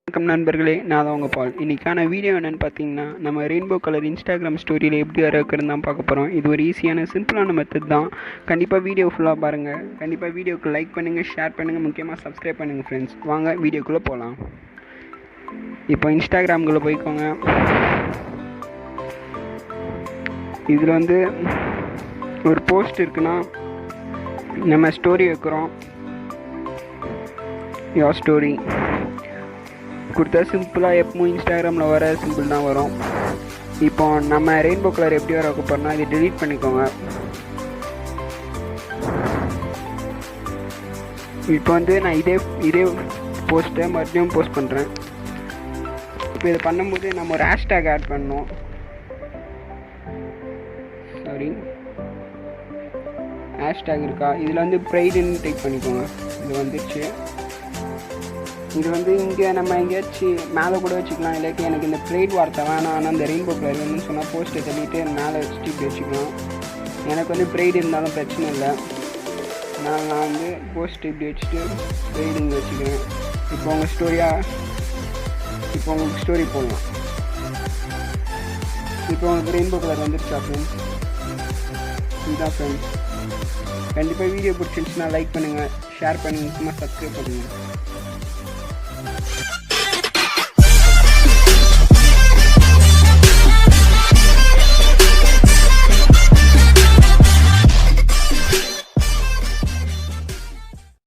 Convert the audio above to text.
வணக்கம் நண்பர்களே, நான் தான் உங்கள் பால். இன்றைக்கான வீடியோ என்னென்னு பார்த்தீங்கன்னா, நம்ம ரெயின்போ கலர் இன்ஸ்டாகிராம் ஸ்டோரியில் எப்படி வர வைக்கிறது தான் பார்க்க போகிறோம். இது ஒரு ஈஸியான சிம்பிளான மெத்தட் தான். கண்டிப்பாக வீடியோ ஃபுல்லாக பாருங்கள். கண்டிப்பாக வீடியோக்கு லைக் பண்ணுங்கள், ஷேர் பண்ணுங்கள், முக்கியமாக சப்ஸ்கிரைப் பண்ணுங்கள் ஃப்ரெண்ட்ஸ். வாங்க வீடியோக்குள்ளே போகலாம். இப்போ இன்ஸ்டாகிராம்குள்ளே போய்க்கோங்க. இதில் ஒரு போஸ்ட் இருக்குன்னா நம்ம ஸ்டோரி வைக்கிறோம். யோர் ஸ்டோரி கொடுத்தா சிம்பிளாக எப்பவும் இன்ஸ்டாகிராமில் வர சிம்பிள் தான் வரும். இப்போ நம்ம ரெயின்போ கலர் எப்படி வர வைக்க போகிறோம்னா இதை டெலீட் பண்ணிக்கோங்க. இப்போ நான் இதே போஸ்ட்டை மறுபடியும் போஸ்ட் பண்ணுறேன். இப்போ இதை பண்ணும்போது நம்ம ஒரு ஹேஷ்டேக் ஆட் பண்ணணும். ஹேஷ்டேக் இருக்கா, இதில் ப்ரைடுன்னு டைப் பண்ணிக்கோங்க. இது வந்துடுச்சு. இது இங்கே நம்ம எங்கேயாச்சும் மேலே கூட வச்சுக்கலாம். இல்லாட்டி எனக்கு இந்த ப்ரைட் வார்த்தை வேணாம், ஆனால் இந்த ரெயின்போ கலர் வேணும்னு சொன்னால் போஸ்ட்டை தள்ளிட்டு மேலே வச்சுட்டு இப்படி வச்சுக்கலாம். எனக்கு ப்ரைட் இருந்தாலும் பிரச்சனை இல்லை. நான் போஸ்ட் இப்படி வச்சுட்டு ப்ரைடு இங்கே வச்சுக்கிறேன். இப்போ உங்களுக்கு ஸ்டோரி போடலாம். இப்போ உங்களுக்கு ரெயின்போ கலர் வந்துருச்சா ஃப்ரெண்ட்ஸ்? இதுதான் ஃப்ரெண்ட்ஸ். கண்டிப்பாக வீடியோ பிடிச்சிருந்துச்சுன்னா லைக் பண்ணுங்கள், ஷேர் பண்ணுங்கள், முக்கியமாக சப்ஸ்கிரைப் பண்ணுங்கள்.